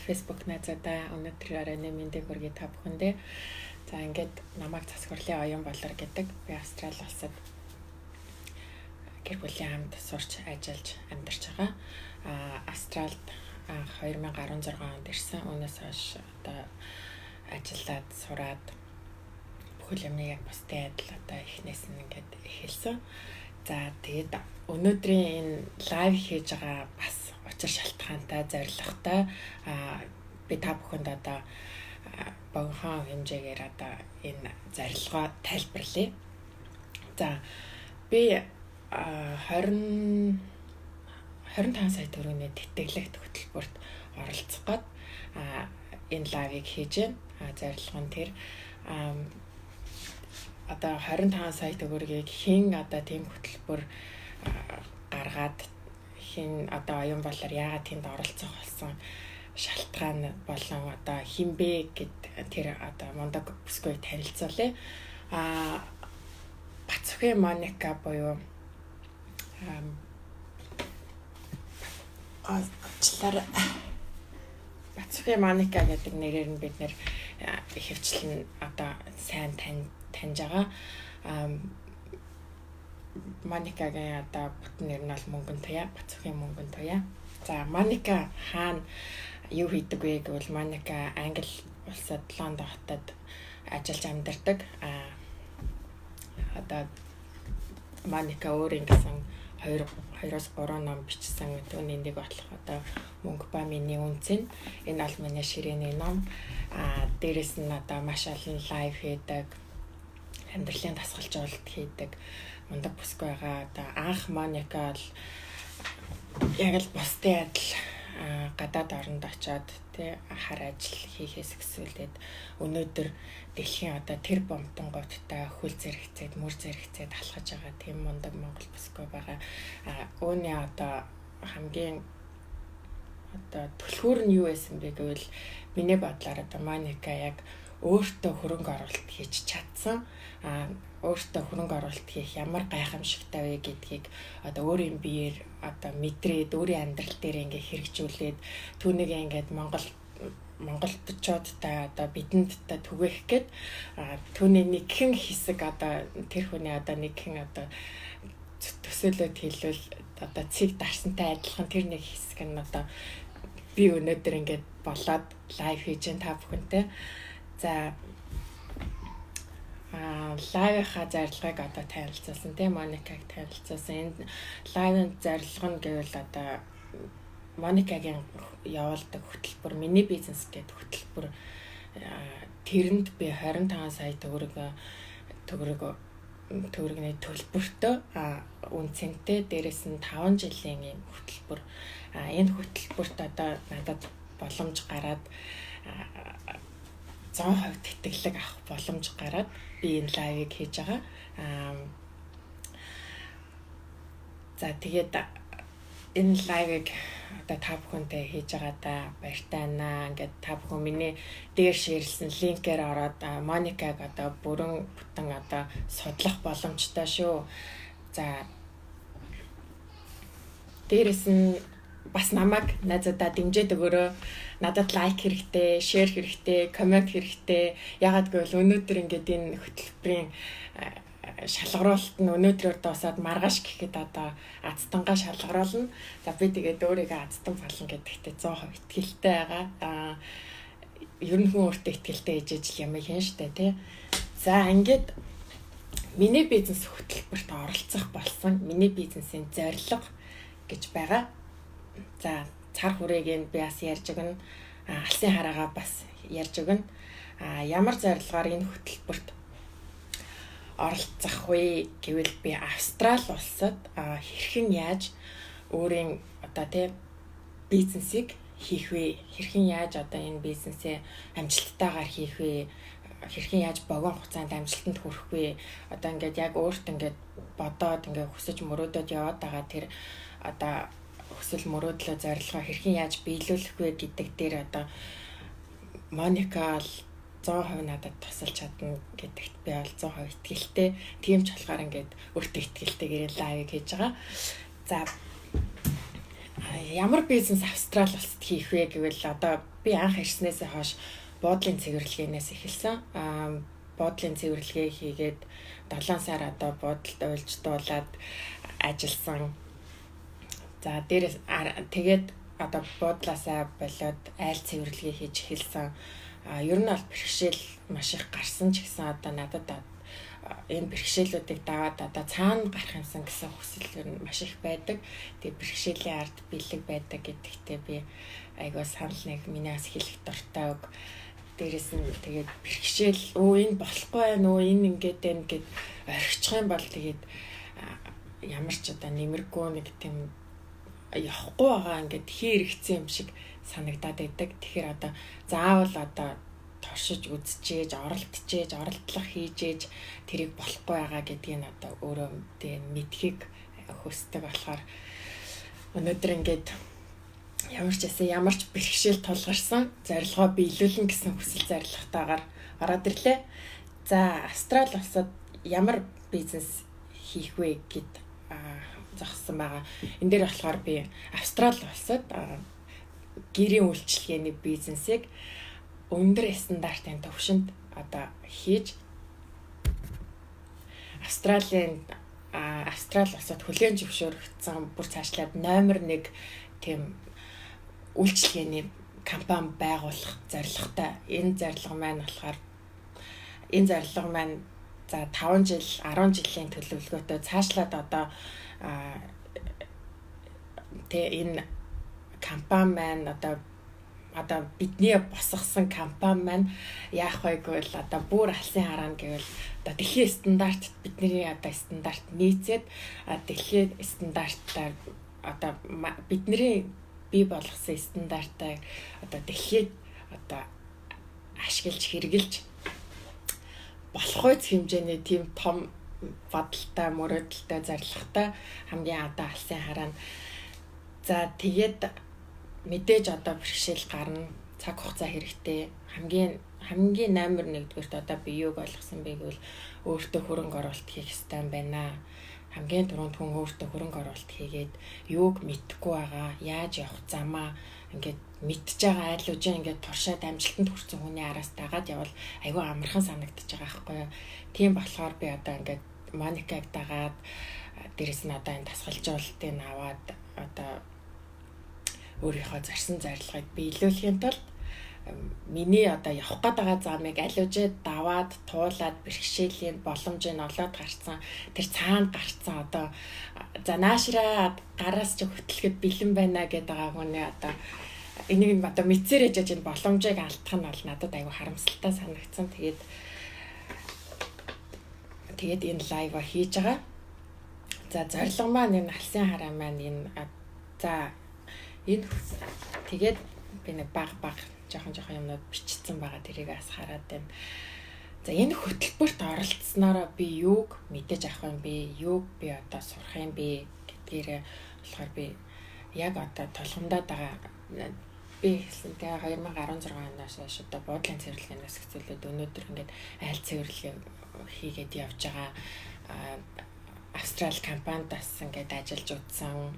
Facebook найзуудаа өнөөдөр оройн мэндийг хүргэе та бүхэндээ. За ингээд намайг засварлын оюун болор гэдэг. Би Австрали улсад гэр бүлийн хамт сурч ажиллаж амьдарч байгаа. Австралид 2016 онд ирсэн. Үүнээс хойш одоо ажиллаад сураад бүхэл юмны яг бусдын адил одоо эхнээс нь ингээд эхэлсэн. За тэгээд өнөөдрийн энэ лайв хийж байгаа бас учир шалтгаантай, зорилготой би та бүхэнд одоо богино хэмжээгээр одоо энэ зорилгоо тайлбарлая. За би 25 сая төгрөгийн тэтгэлэгт хөтөлбөрт оролцох гээд энэ лайвыг хийж байна. Зорилго нь тэр одоо 25 сая төгрөгийг хэн одоо тийм хөтөлбөр гаргаад хэн одоо оюун болоор яагаад тэнд оролцох болсон шалтгаан болон одоо хинбэ гэд тэр одоо мундаг бүсгүй танилцуулъя. Бацхи Моника буюу Бацхи Моника гэдэг нэрээр нь бид нэр ихэвчлэн одоо сайн таньж байгаа. Моникагийн одоо бүтэн нэр нь бол Мөнгөн Туяа, Бацхи Мөнгөн Туяа. За Моника хаана юу хийдэг вэ гэвэл Моника Англи улсад Лондон хотод ажиллаж амьдардаг. Одоо Моника өөр ингэсэн 2-3 ном бичсэн. Түүний нэг болох одоо Мөнгө ба миний үнцэн. Энэ бол миний ширээний ном. Дээрэс нь одоо маш олон лайв хийдэг. Амьдралын дасгалжуулалт хийдэг. Мундаг бүсгүй байгаа. Одоо анх Моника бол яг л бусдын адил гадаад оронд очоод хар ажил хийхээс эксүүлээд өнөөдөр дэлхийн одоо тэр бомтонгуудтай хөл зэрэгцээд мөр зэрэгцээд алхаж байгаа тийм мундаг монгол бүсгүй байгаа. Үүний одоо хамгийн одоо түлхүүр нь юу байсан бэ гэвэл миний бодлоор одоо Моника яг өөртөө хөрөнгө оруулалт хийж чадсан. Өөртөө хөрөнгө оруулалт хийх ямар гайхамшигтай вэ гэдгийг одоо өөрийн биеэр одоо мэдрээд өөрийн амьдрал дээр ингээ хэрэгжүүлээд түүнийг ингээд монголчуудтай одоо бидэнд түгээх гээд түүний нэгэн хэсэг одоо тэр хүний одоо нэгэн одоо төсөөлөд хэлвэл одоо цэг дарсантай адилхан тэр нэг хэсэг нь одоо би өнөөдөр ингээд болоод лайв хийж та бүхэнтэй. За лайвынхаа зорилгыг одоо танилцуулсан тийм Моникаг танилцуулсан. Энэ лайвын зорилго нь гэвэл одоо Моникагийн явуулдаг хөтөлбөр миний бизнес гэдэг хөтөлбөр тэрэнд би 25 сая төгрөгийн төлбөртөө үнцэнтэй дээрэс нь 5 жилийн юм хөтөлбөр. Энэ хөтөлбөрт одоо надад боломж гараад 100% тэтгэлэг авах боломж гараад би энэ лайвыг хийж байгаа. За тэгээд энэ лайвыг одоо та бүхэнтэй хийж байгаадаа баяртай байна. Ингээд та бүхэн миний дээр шеэрлсэн линкээр ороод Моникаг одоо бүрэн бүтэн одоо судлах боломжтой шүү. За дээрэс нь бас намайг найзуудаа дэмжиж өгөөрэй. Надад лайк хэрэгтэй, шеэр хэрэгтэй, коммент хэрэгтэй. Ягаад гэвэл өнөөдөр ингээд энэ хөтөлбөрийн шалгаруулалт нь өнөөдрөөр дуусаад маргааш гэхэд одоо азтангаа шалгаруулна. За би тэгээд өөрийгөө азтан болно гэдэгтээ 100% итгэлтэй байгаа. Ер нь хүн өөртөө итгэлтэй ээжэж юм хийн штэ тий. За ингээд миний бизнес хөтөлбөрт оролцох болсон. Миний бизнесийн зорилго гэж байгаа. За цар хүрээгийг би бас ярьж өгнө. Алсын хараагаа бас ярьж өгнө. Ямар зорилгоор энэ хөтөлбөрт оролцох вэ гэвэл би Австрали улсад хэрхэн яаж өөрийн одоо тий бизнесийг хийх вэ? Хэрхэн яаж одоо энэ бизнесээ амжилттайгаар хийх вэ? Хэрхэн яаж богино хугацаанд амжилтанд хүрэх вэ? Одоо ингээд яг өөрт ингээд бодоод ингээд хүсэж мөрөөдөд яваад байгаа тэр одоо хүсэл мөрөөдлөө зорилгоо хэрхэн яаж биелүүлэх вэ гэдэг дээр одоо Моника л 100% надад тусалж чадна гэдэгт би бол 100% итгэлтэй. Тийм ч болохоор ингээд өөртөө итгэлтэйгээр лайв хийж байгаа. За ямар бизнес Австрали улсад хийх вэ гэвэл одоо би анх ирснээс хойш буудлын цэвэрлэгээнээс эхэлсэн. Буудлын цэвэрлэгээ хийгээд 7 сар одоо буудалд уйлж дуулаад ажилласан. За дээрээс тэгээд одоо буудлаасаа болоод айл цэвэрлэгээ хийж эхэлсэн. Ер нь бол бэрхшээл маш их гарсан ч гэсэн одоо надад энэ бэрхшээлүүдийг даваад одоо цаана гарах юмсан гэсэн хүсэл нь маш их байдаг. Тэгээ бэрхшээлийн ард бэлэг байдаг гэдэгтээ би айгуу санал нэг миний бас хэлэх дуртай үг. Дээрээс нь тэгээд бэрхшээл энэ болохгүй байна уу энэ ингээд байна гэд орхичих юм бол тэгээд ямар ч одоо нэмэргүй нэг тийм явахгүй байгаа ингээд хэрэгцсэн юм шиг санагдаад байдаг. Тэгэхээр одоо заавал одоо туршиж үзчихээж, оролдлого хийжээж тэрийг болохгүй байгаа гэдгийг одоо өөрөө тийм мэдхийг хүсдэг болохоор өнөөдөр ингээд ямар ч бэрхшээл тулгарсан зорилгоо биелүүлнэ гэсэн хүсэл зорилготойгоор ороод ирлээ. За Австрали улсад ямар бизнес хийх вэ гэд зогссон байгаа. Энд дээр болохоор би Австрали улсад гэрийн үйлчилгээний бизнесийг өндөр стандартын төвшөнд одоо хийж Австрали улсад хүлээн зөвшөөрөгдсөн бүр цаашлаад номер 1 тийм үйлчилгээний компани байгуулах зорилготой. Энэ зорилго маань за 5 жил 10 жилийн төлөвлөгөөтэй цаашлаад одоо энэ компани маань одоо бидний босгосон компани маань яах вэ гэвэл одоо бүр алсын хараана гэвэл одоо дэлхийн стандартт бидний одоо стандарт нийцээд дэлхийн стандартаар одоо бидний бий болгосон стандартаа одоо дэлхийд одоо ашиглаж хэрэгжилж болох үс хэмжээний тийм том бодолтой мөрөөдөлтэй зорилготой хамгийн одоо алсын хараана. За тэгээд мэдээж одоо бэрхшээл гарна, цаг хугацаа хэрэгтэй. Хамгийн номер 1-р одоо би юуг ойлгосон бэ гэвэл өөртөө хөрөнгө оруулалт хийх ёстой юм байна. Хамгийн түрүүнд хүн өөртөө хөрөнгө оруулалт хийгээд юуг мэдэхгүй байгаа, яаж явах замаа ингээд мэдж байгаа айлууж ингээд туршаад амжилтанд хүрсэн хүний араас дагаад явал айгүй амархан санагдаж байгаа байхгүй юу. Тийм болохоор би одоо ингээд Моникаг дагаад дээрэс нь одоо энэ тасгалжуулалтыг аваад одоо өөрийнхөө зарсан зорилгыг биелүүлэхийн тулд миний одоо явах гээд байгаа замыг алиужээд даваад туулаад бэрхшээлийн боломжийг олоод гарцсан тэр цаана гарцсан одоо за наашраа гараас ч хөтлөхөд бэлэн байна гэдэг байгаа хүний одоо энийг одоо мэдсээр ээжэж энэ боломжийг алдах нь бол надад аюу харамсалтай санагдсан. Тэгээд энэ лайва хийж байгаа. За зорилго маань энэ алсын хараа маань энэ тэгээд би нэг баг жоохон юмнууд бичсэн байгаа тэрийг бас хараад байна. За энэ хөтөлбөрт оролцсноороо би юуг мэдэж авах юм бэ? Юуг би одоо сурах юм бэ гэдгээрээ болохоор би яг одоо толгомдоод байгаа. Би хэлсэн тэгээ 2016 оноос хойш одоо буудлын цэвэрлэгээс хэвцүүлээд өнөөдөр ингээд айл цэвэрлэгээ хийгээд явж байгаа Австрали компанидас ингээд ажиллаж утсан.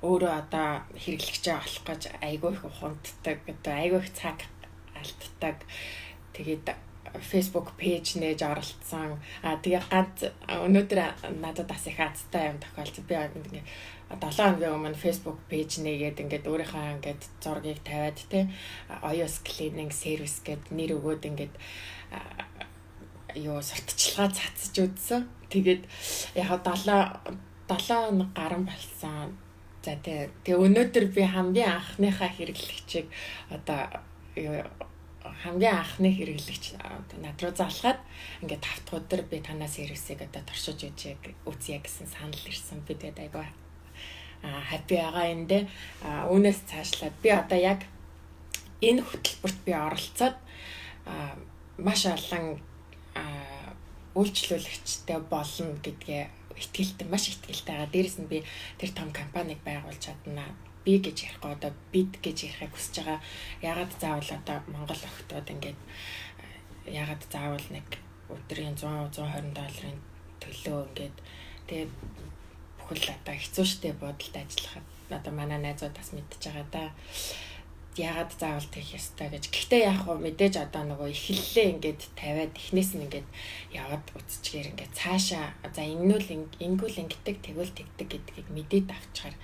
Өөрөө одоо хэрэглэгчээ олох гэж айгүй их ухамддаг, одоо айгүй их цаг алддаг. Тэгээд Facebook пэйж нээж оролцсон. Тэгээ ганц өнөөдөр надад бас их азтай юм тохиолдсон. Би ингээд 7 хоногийн өмнө Facebook пэйж нээгээд ингээд өөрийнхөө ингээд зургийг тавиад iOS cleaning service гэд нэр өгөөд ингээд сурталчилгаа цацж үзсэн. Тэгээд яг 7 хоног гарan болсон. За тэгээ өнөөдөр би хамгийн анхныхаа хэрэглэгчийг одоо хамгийн анхны хэрэглэгч над руу залгаад ингээд 5 дахь өдөр би танаас сервисийг одоо туршиж үзье гэсэн санал ирсэн. Би тэгээд айгаа happy байгаа юм дэ. Үүнээс цаашлаад би одоо яг энэ хөтөлбөрт би оролцоод маш олон үйлчлүүлэгчтэй болно гэдгээ маш итгэлтэй байгаа. Дээрээс нь би тэр том компанийг байгуулж чадна. Би гэж ярихгүй одоо бид гэж ярихыг хүсэж байгаа. Ягаад заавал одоо Монгол охтууд ингээд ягаад заавал нэг өдрийн 100-120 долларын төлөө ингээд тэгээд бүхэл одоо хэцүү шттэ бодолд ажиллахад одоо манай найзуудаас мэдчихэж байгаа да. Яагаад заавал тэгэх ёстой гэж. Гэхдээ яг хөө мэдээж одоо нөгөө эхлэлээ ингээд тавиад эхнээс нь ингээд яваад үцчихээр ингээд цаашаа за ингэвэл ингэдэг тэгвэл тэгдэг гэдгийг мэдээд авчихаар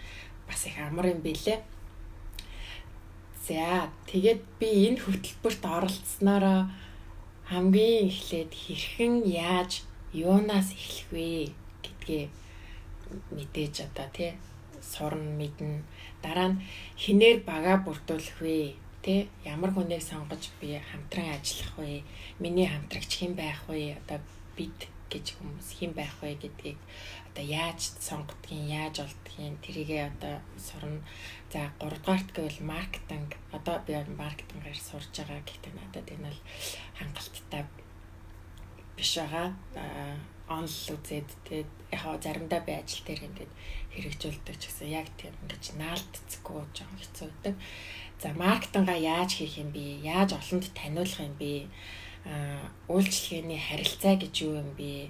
бас их амар юм билээ. За тэгээд би энэ хөтөлбөрт оролцсноороо хамгийн эхлээд хэрхэн яаж юунаас эхлэх вэ гэдгээ мэдээж одоо тий сурна мэднэ. Дараа нь хинээр бага бүрдүүлэх вэ? Тэ ямар хүнийг сонгож би хамтран ажиллах вэ? Миний хамтрагч хэн байх вэ? Одоо бид гэж хүмүүс хэн байх вэ гэдгийг одоо яаж сонгодгийг, яаж олдгийг тэрийгээ одоо сурна. За 3 дугаарт гэвэл маркетинг. Одоо би маркетингээр сурж байгаа. Гэхдээ надад энэ бол хангалттай биш байгаа. Онл үзээд тэгээд яг заримдаа би ажил дээр ингээд хэрэгжүүлдэг ч гэсэн яг тийм ингэж наалдцгүй жоон хэцүү байдаг. За маркетингаа яаж хийх юм бэ? Яаж олонд таниулах юм бэ? Үйлчлэгээний харилцаа гэж юу юм бэ?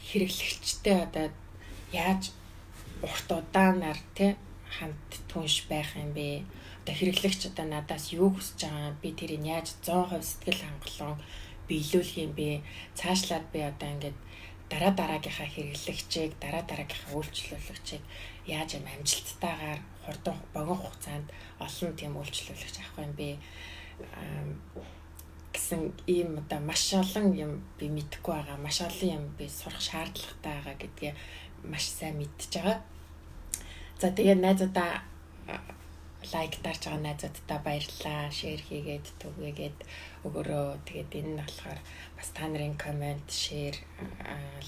Хэрэглэгчтэй одоо яаж урт удаанаар тий хамт түнш байх юм бэ? Одоо хэрэглэгч одоо надаас юу хүсэж байгаа? Би тэрийг яаж 100% сэтгэл хангалуун биелүүлэх юм бэ? Цаашлаад би одоо ингээд дараагийнхаа хэрэглэгчийг, дараагийнхаа үйлчлүүлэгчийг яаж юм амжилттайгаар хурдан богино хугацаанд олон тийм үйлчлүүлэгч авах юм бэ? Гэсэн ийм одоо маш олон юм би мэдэхгүй байгаа. Маш олон юм би сурах шаардлагатай байгаа гэдгээ маш сайн мэдчихэж байгаа. За тэгээд найзуудаа лайк дарж байгаа найзуудтай баярлалаа. Шеэр хийгээд түгээгээд өгөрөө. Тэгээд энэ нь болохоор бас та нарын комент, шеэр,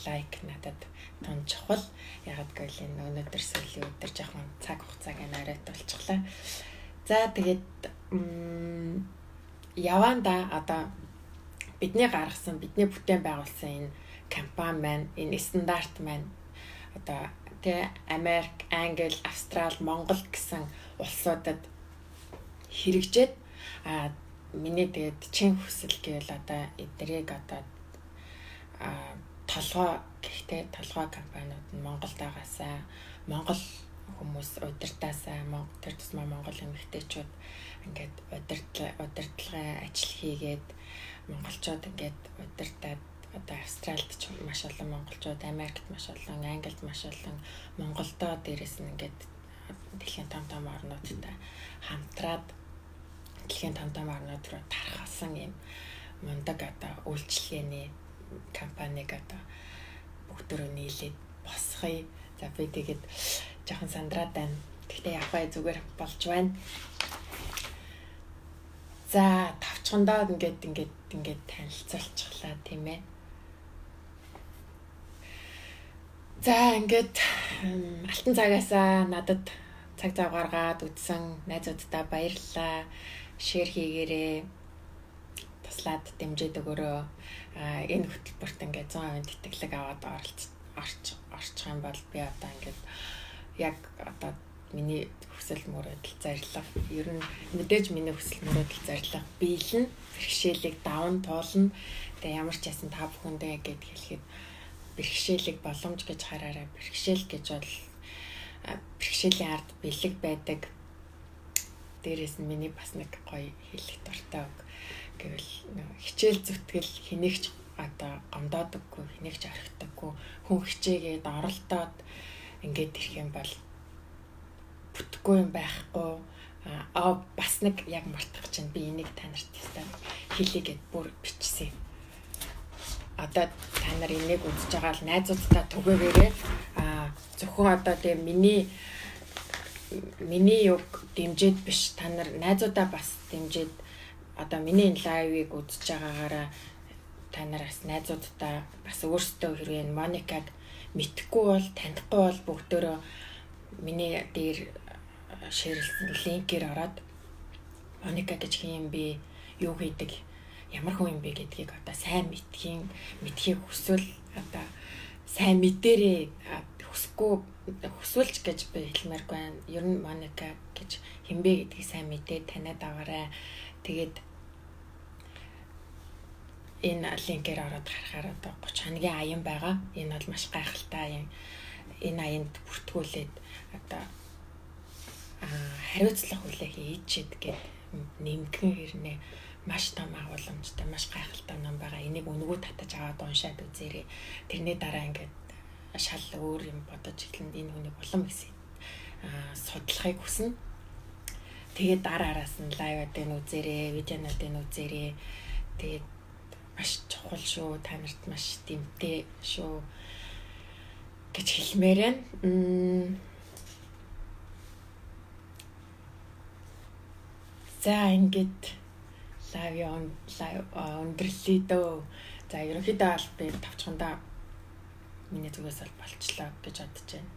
лайк надад тун чухал. Ягаад гэвэл энэ өнөөдөр сүүлийн өдөр жоохон цаг хугацааг нь арайт болчихлоо. За тэгээд яванда одоо бидний гаргасан, бидний бүтээн байгуулсан энэ компани маань, энэ стандарт маань одоо тэ Америк, Англи, Австрали, Монгол гэсэн улсуудад хэрэгжээд миний тэгээд чин хүсэл гэвэл одоо эдрийг одоо толгой гэхдээ толгой компаниуд нь Монголд байгаасаа Монгол хүмүүс удирдаасаа тэр тусмаа Монгол эмэгтэйчүүд ингээд удирдлагын ажил хийгээд монголчууд ингээд удирдаад одоо Австралид ч маш олон монголчууд, Америкт маш олон, Англид маш олон, Монголдоо дээрэс нь ингээд дэлхийн том орнуудтай хамтраад дэлхийн том орнууд руу тархасан юм мундаг одоо үйлчлэгээний компаниг одоо бүгдөө нийлээд босхоё. За би тэгээд жоохон сандраад байна. Гэхдээ явахаа зүгээр болж байна. За тавчхандаа ингээд танилцуулчихлаа тийм ээ. За ингээд алтан цагаасаа надад цаг зав гаргаад үзсэн найзуудтай баярлалаа. Шеэр хийгээрэй. Туслаад дэмжиж өгөөрэй. Энэ хөтөлбөрт ингээд 100% тэтгэлэг аваад орчих юм бол би одоо ингээд яг одоо миний хүсэл мөрөөдөл зарлага ер нь мэдээж миний хүсэл мөрөөдөл зарлага биелэн бэрхшээлийг даван туулна. Тэгээ ямар ч ясан та бүхэндээ гэд хэлэхэд бэрхшээлийг боломж гэж хараарай. Бэрхшээл гэж бол бэрхшээлийн ард бэлэг байдаг. Дээрээс нь миний бас нэг гоё хэлэх дуртай үг гэвэл хичээл зүтгэл хэнийгч одоо гомдоодаггүй, хэнийгч орхидаггүй, хүн хичээгээд оролдоод ингээд ирэх юм бол бүтэхгүй юм байхгүй. Бас нэг яг мартах чинь би энийг та нарт хэлийгээд бүр бичсэн. Одоо та нар энийг үзэж байгаа л найзуудтай түгээгээрээ зөвхөн одоо тийм миний юг дэмжиж биш, та нар найзуудаа бас дэмжиж одоо миний энэ лайвыг үзэж байгаагаараа та нараас найзуудтай бас өөрсдөө хэрвээ Моникаг мэдхгүй бол танихгүй бол бүгдөө миний дээр шеэрлсэн линкээр ороод Моника гэж хин юм бэ, юу хийдэг, ямар хүн юм бэ гэдгийг одоо сайн мэдхийг хүсвэл одоо сайн мэдээрээ хүсвэлж гэж би хэлмээргүй байна. Ер нь Моника гэж хин бэ гэдгийг сайн мэдээ таниад аваарай. Тэгээд энэ линкээр ороод харахаар одоо 30 хоногийн аян байгаа. Энэ бол маш гайхалтай аян. Энэ аянд бүртгүүлээд одоо хариуцлага хүлээх ээжэд гээд нэмгэн хэрнээ маш том агуулмжтай, маш гайхалтай ном байгаа. Энийг өнгөө татаж аваад уншаад үзээрэй. Тэрний дараа ингээд шал өөр юм бодож эхлэн энэ хүний улам гэсэн судлахыг хүснэ. Тэгээд дараараас нь лайвуудыг үзээрэй, видеонуудыг үзээрэй. Тэгээд маш чухал шүү. Та нарт маш дэмтэй шүү гэж хэлмээр байна. За ингээд лайв өндөрлөе дөө. За ерөнхийдөө аль би тавчхандаа миний зүгээс аль болчлоо гэж бодож байна.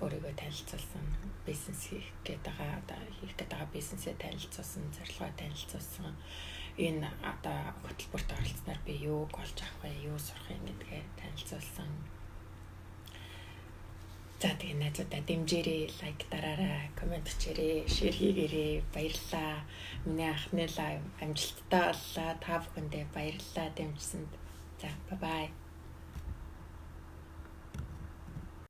Өөрийгөө танилцуулсан, бизнес хийх гээд байгаа, одоо хийх гээд байгаа бизнесээ танилцуулсан, зорилгоо танилцуулсан. Энэ одоо хөтөлбөрт оролцсноор би юуг олж авах вэ, юу сурах юм гэдгээ танилцуулсан. За тэгээ найзуудаа дэмжээрэй, лайк дараарай, комент хийгээрэй, шеэр хийгээрэй. Баярлалаа. Миний анхны лайв амжилттай боллоо. Та бүхэндээ баярлалаа дэмжсэнд. За бай бай.